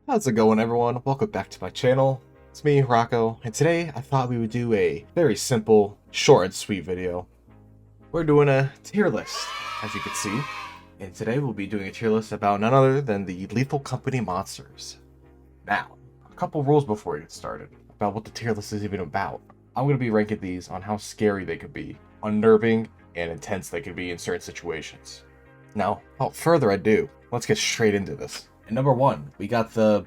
How's it going, everyone? Welcome back to my channel. It's me, Rocco, and today I thought we would do a very simple, short and sweet video. We're doing a tier list, as you can see, and today we'll be doing a tier list about none other than the Lethal Company monsters. Now, a couple rules before we get started about what the tier list is even about. I'm going to be ranking these on how scary they could be, unnerving, and intense they could be in certain situations. Now, without further ado, let's get straight into this. And number one, we got the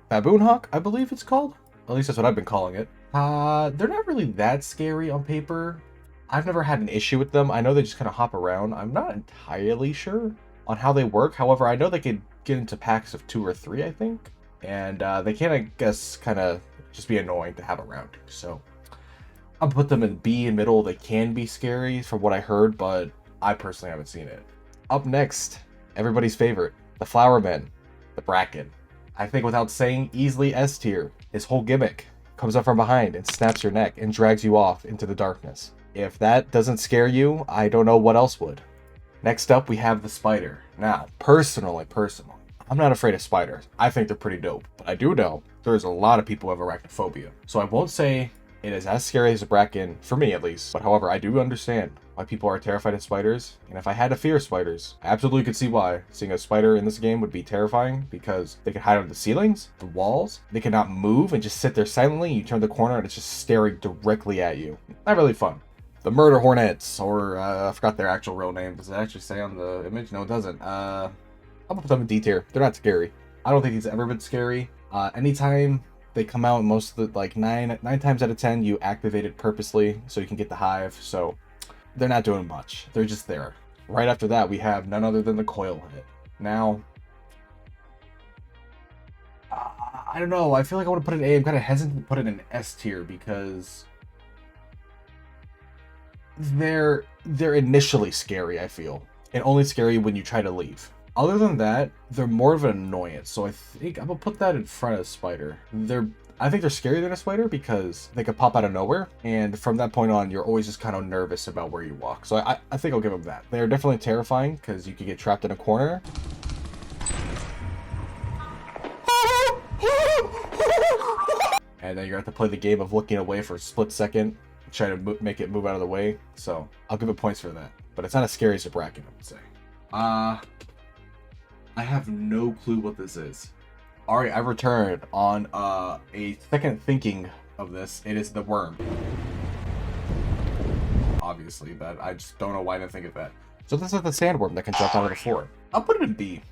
Baboon Hawk, I believe it's called. At least that's what I've been calling it. They're not really that scary on paper. I've never had an issue with them. I know they just kind of hop around. I'm not entirely sure on how they work. However, I know they could get into packs of 2 or 3, I think. And they can, I guess, kind of just be annoying to have around. So I'll put them in B in middle. They can be scary from what I heard, but I personally haven't seen it. Up next, everybody's favorite. The Flower Men, the Bracken. I think without saying, easily S tier. His whole gimmick comes up from behind and snaps your neck and drags you off into the darkness. If that doesn't scare you, I don't know what else would. Next up, we have the Spider. Now, personally, I'm not afraid of spiders. I think they're pretty dope. But I do know there's a lot of people who have arachnophobia. So I won't say it is as scary as a Bracken, for me at least. But however, I do understand why people are terrified of spiders, and if I had to fear spiders, I absolutely could see why. Seeing a spider in this game would be terrifying because they can hide under the ceilings, the walls, they cannot move and just sit there silently. You turn the corner and it's just staring directly at you. Not really fun. The Murder Hornets, or I forgot their actual real name. Does it actually say on the image? No, it doesn't. I'm gonna put them in D tier. They're not scary. I don't think these ever been scary. Anytime they come out, most of the, like 9 times out of 10, you activate it purposely so you can get the hive. So they're not doing much. They're just there. Right after that, we have none other than the Coil Head. Now, I don't know. I feel like I want to put it in A. I'm kind of hesitant to put it in S tier because they're initially scary, I feel. And only scary when you try to leave. Other than that, they're more of an annoyance. So I think I'm going to put that in front of Spider. I think they're scarier than a spider because they could pop out of nowhere, and from that point on, you're always just kind of nervous about where you walk. So I think I'll give them that. They're definitely terrifying because you could get trapped in a corner. And then you have to play the game of looking away for a split second, try to make it move out of the way. So I'll give it points for that. But it's not as scary as a Bracken, I would say. I have no clue what this is. Alright, I've returned on a second thinking of this. It is the Worm. Obviously, but I just don't know why I didn't think of that. So this is the Sandworm that can jump out of the floor. I'll put it in B.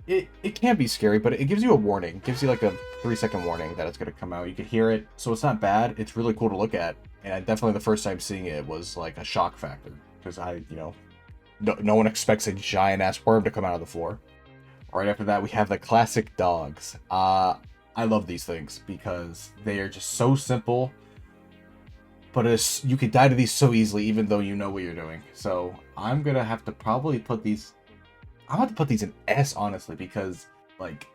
It can be scary, but it gives you a warning. It gives you like a 3-second warning that it's going to come out. You can hear it, so it's not bad. It's really cool to look at. And definitely the first time seeing it was like a shock factor. Because no one expects a giant-ass worm to come out of the floor. Right after that, we have the classic dogs. I love these things because they are just so simple, but you could die to these so easily, even though you know what you're doing. So I'm gonna have to probably put these. I'm going to put these in S, honestly, because like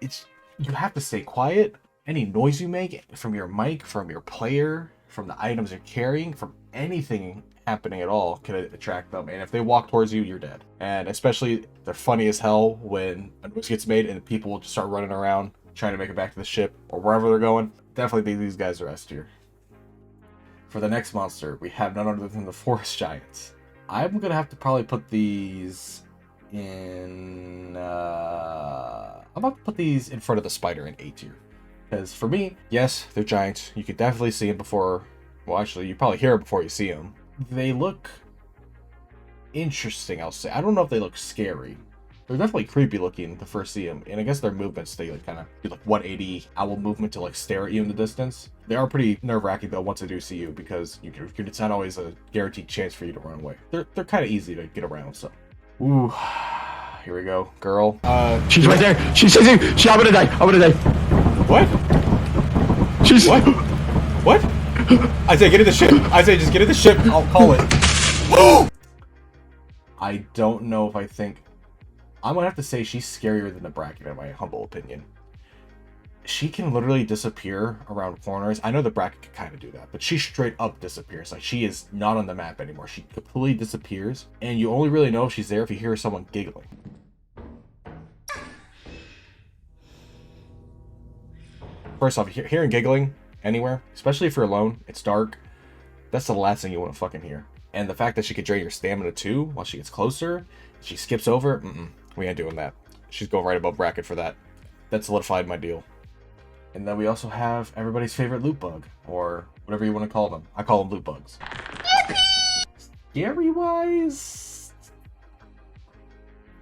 you have to stay quiet. Any noise you make from your mic, from your player, from the items you're carrying, from anything happening at all can attract them, and if they walk towards you, you're dead. And especially they're funny as hell when a noise gets made and people will just start running around trying to make it back to the ship or wherever they're going. Definitely think these guys are S tier. For the next monster, we have none other than the Forest Giants. I'm gonna have to probably put these in I'm about to put these in front of the Spider in A tier, because for me, yes, they're giants. You could definitely see them before, well, actually you probably hear them before you see them. They look interesting, I'll say. I don't know if they look scary. They're definitely creepy looking to first see them, and I guess their movements, they like kind of do like 180 owl movement to like stare at you in the distance. They are pretty nerve-wracking though once they do see you, because it's not always a guaranteed chance for you to run away. They're kind of easy to get around. So, ooh, here we go, girl. She's right there. She's I'm gonna die. I'm gonna die. What? She's what? What? Isaiah, get in the ship. Isaiah, just get in the ship. I'll call it. I don't know if I think... I'm going to have to say she's scarier than the Bracken, in my humble opinion. She can literally disappear around corners. I know the Bracken can kind of do that, but she straight up disappears. Like, she is not on the map anymore. She completely disappears, and you only really know if she's there if you hear someone giggling. First off, hearing giggling anywhere, especially if you're alone, it's dark, that's the last thing you want to fucking hear. And the fact that she could drain your stamina too while she gets closer, she skips over, we ain't doing that. She's going right above bracket for that. That solidified my deal. And then we also have everybody's favorite loot bug, or whatever you want to call them. I call them loot bugs. Scary wise,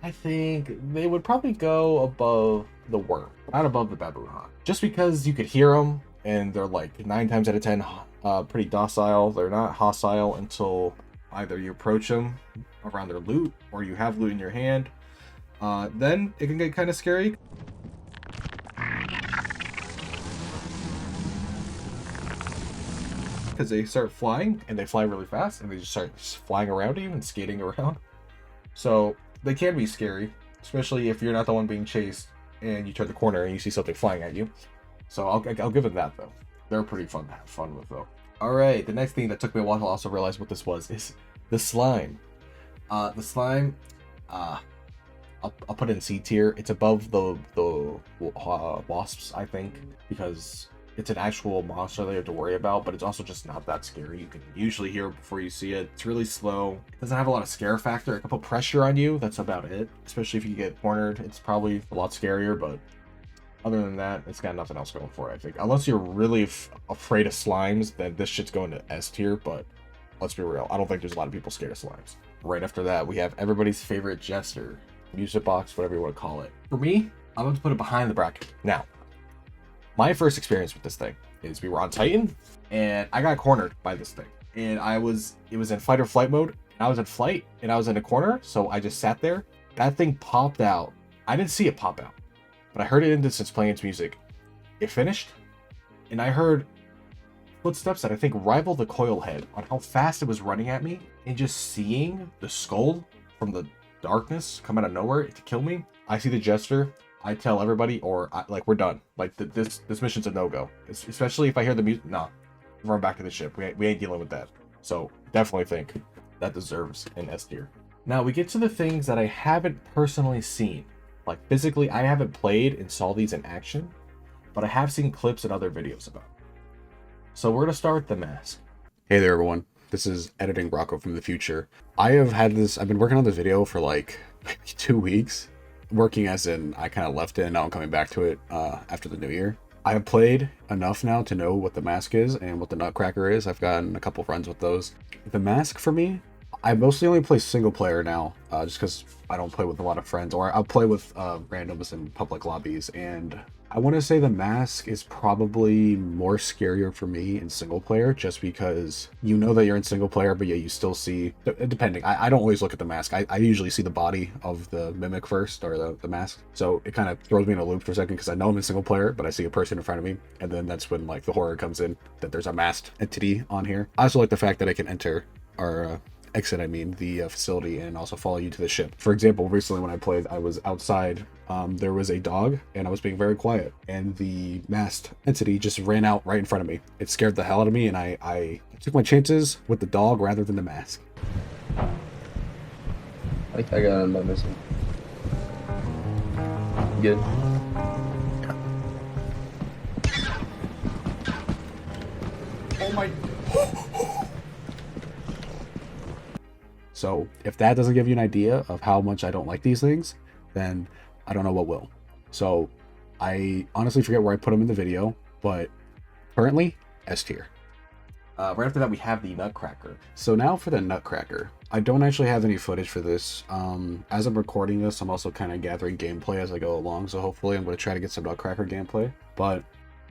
I think they would probably go above the worm, not above the baboon hawk. Just because you could hear them, and they're like 9 times out of 10 pretty docile. They're not hostile until either you approach them around their loot, or you have loot in your hand. Then it can get kind of scary. Because they start flying, and they fly really fast, and they just start flying around you and skating around. So they can be scary, especially if you're not the one being chased and you turn the corner and you see something flying at you. So I'll give them that though. They're pretty fun to have fun with though. All right, the next thing that took me a while to also realize what this was is the slime. The slime, I'll put it in C tier. It's above the wasps, I think, because it's an actual monster that you have to worry about, but it's also just not that scary. You can usually hear it before you see it. It's really slow. It doesn't have a lot of scare factor. It can put pressure on you. That's about it. Especially if you get cornered, it's probably a lot scarier, but other than that, it's got nothing else going for it, I think. Unless you're really afraid of slimes, then this shit's going to S tier, but let's be real. I don't think there's a lot of people scared of slimes. Right after that, we have everybody's favorite jester. Music box, whatever you want to call it. For me, I'm going to put it behind the bracket. Now, my first experience with this thing is we were on Titan, and I got cornered by this thing. And it was in fight or flight mode. I was in flight, and I was in a corner, so I just sat there. That thing popped out. I didn't see it pop out, but I heard it in distance playing its music. It finished, and I heard footsteps that I think rivaled the coil head on how fast it was running at me, and just seeing the skull from the darkness come out of nowhere to kill me. I see the jester. I tell everybody, or like, we're done. Like, this mission's a no-go. Especially if I hear the music. Nah, run back to the ship. We ain't dealing with that. So definitely think that deserves an S tier. Now we get to the things that I haven't personally seen. Like, physically, I haven't played and saw these in action, but I have seen clips and other videos about it. So we're gonna start with the mask. Hey there, everyone. This is Editing Rocco from the future. I've been working on this video for like 2 weeks. Working as in, I kind of left it and now I'm coming back to it after the new year. I have played enough now to know what the mask is and what the nutcracker is. I've gotten a couple friends with those. The mask for me, I mostly only play single player now, just because I don't play with a lot of friends, or I'll play with randoms in public lobbies. And I want to say the mask is probably more scarier for me in single player, just because you know that you're in single player, but yeah, you still see, depending, I don't always look at the mask. I usually see the body of the mimic first, or the mask. So it kind of throws me in a loop for a second, because I know I'm in single player, but I see a person in front of me. And then that's when like the horror comes in, that there's a masked entity on here. I also like the fact that I can enter, or exit, the facility, and also follow you to the ship. For example, recently when I played, I was outside. There was a dog, and I was being very quiet, and the masked entity just ran out right in front of me. It scared the hell out of me, and I took my chances with the dog rather than the mask. I got him by missing. Good. Oh my. So if that doesn't give you an idea of how much I don't like these things, then I don't know what will. So I honestly forget where I put them in the video, but currently S tier. Right after that, we have the nutcracker. So now for the nutcracker. I don't actually have any footage for this. As I'm recording this, I'm also kind of gathering gameplay as I go along, so hopefully I'm going to try to get some nutcracker gameplay. But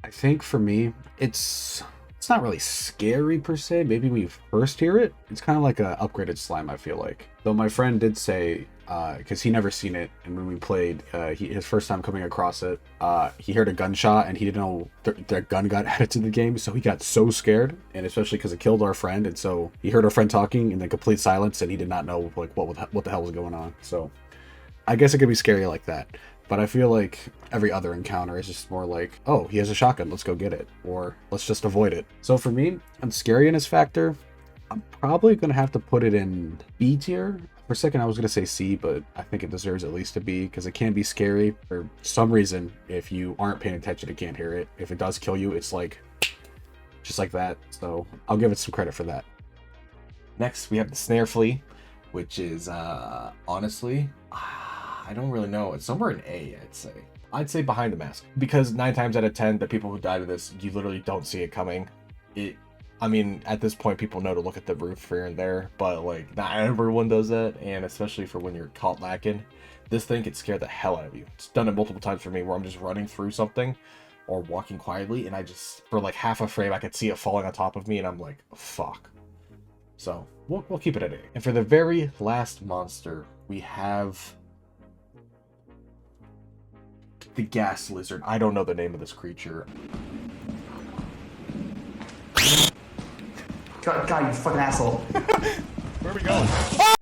I think for me, it's not really scary per se. Maybe when you first hear it, it's kind of like a upgraded slime, I feel like. Though my friend did say, because he never seen it, and when we played, his first time coming across it, he heard a gunshot and he didn't know their gun got added to the game, so he got so scared, and especially because it killed our friend, and so he heard our friend talking and then complete silence, and he did not know like what the hell was going on. So I guess it could be scary like that. But I feel like every other encounter is just more like, oh, he has a shotgun, let's go get it. Or let's just avoid it. So for me, on scariness factor, I'm probably going to have to put it in B tier. For a second, I was gonna say C, but I think it deserves at least a B because it can be scary. For some reason, if you aren't paying attention, you can't hear it. If it does kill you, it's like just like that. So I'll give it some credit for that. Next, we have the snare flea, which is honestly, I don't really know. It's somewhere in A, I'd say. I'd say behind the mask, because 9 times out of 10, the people who die to this, you literally don't see it coming. I mean, at this point, people know to look at the roof here and there, but like not everyone does that, and especially for when you're caught lacking, this thing could scare the hell out of you. It's done it multiple times for me where I'm just running through something or walking quietly, and I just, for like half a frame, I could see it falling on top of me, and I'm like, fuck. So we'll keep it at A. And for the very last monster, we have the gas lizard. I don't know the name of this creature. God, you fucking asshole. Where are we going?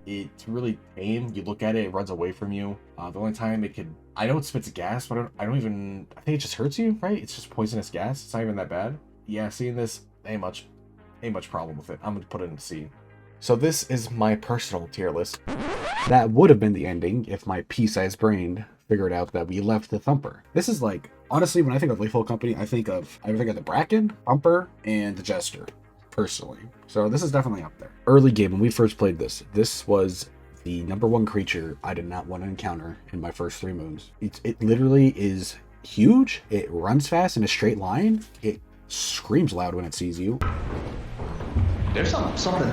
It's really tame. You look at it, it runs away from you. The only time it could, I know it spits gas, but I think it just hurts you, right? It's just poisonous gas. It's not even that bad. Yeah, seeing this, ain't much problem with it. I'm gonna put it in C. So this is my personal tier list. That would have been the ending if my pea-sized brain figured out that we left the Thumper. This is like, honestly, when I think of Lethal Company, I think of the Bracken, Thumper, and the Jester, personally. So this is definitely up there. Early game, when we first played this was the #1 creature I did not want to encounter in my first 3 moons. It literally is huge. It runs fast in a straight line. It screams loud when it sees you. There's something.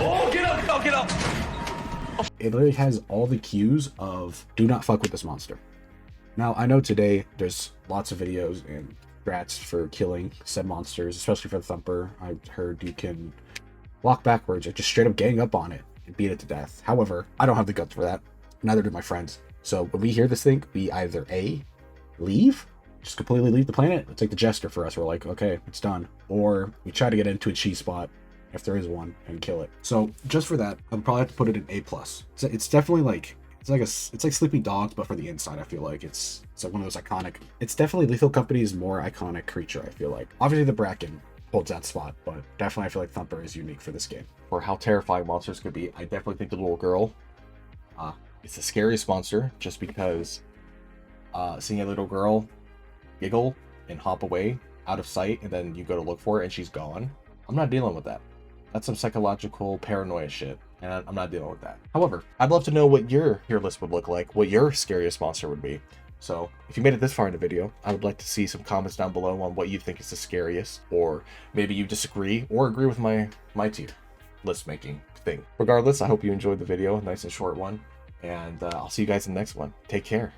Oh, get up, get up! It literally has all the cues of do not fuck with this monster. Now, I know today there's lots of videos and strats for killing said monsters, especially for the Thumper. I've heard you can walk backwards or just straight up gang up on it and beat it to death. However, I don't have the guts for that. Neither do my friends. So when we hear this thing, we either A, leave, just completely leave the planet. It's like the Jester for us. We're like, okay, it's done. Or we try to get into a cheese spot, if there is one, and kill it. So just for that, I'll probably have to put it in A+. It's definitely like, it's like Sleeping Dogs, but for the inside. I feel like it's like one of those iconic. It's definitely Lethal Company's more iconic creature. I feel like obviously the Bracken holds that spot, but definitely I feel like Thumper is unique for this game. For how terrifying monsters could be, I definitely think the little girl, it's the scariest monster, just because seeing a little girl giggle and hop away out of sight, and then you go to look for her and she's gone. I'm not dealing with that. That's some psychological paranoia shit, and I'm not dealing with that. However, I'd love to know what your list would look like, what your scariest monster would be. So if you made it this far in the video, I would like to see some comments down below on what you think is the scariest, or maybe you disagree or agree with my tier list making thing. Regardless, I hope you enjoyed the video, nice and short one, and I'll see you guys in the next one. Take care.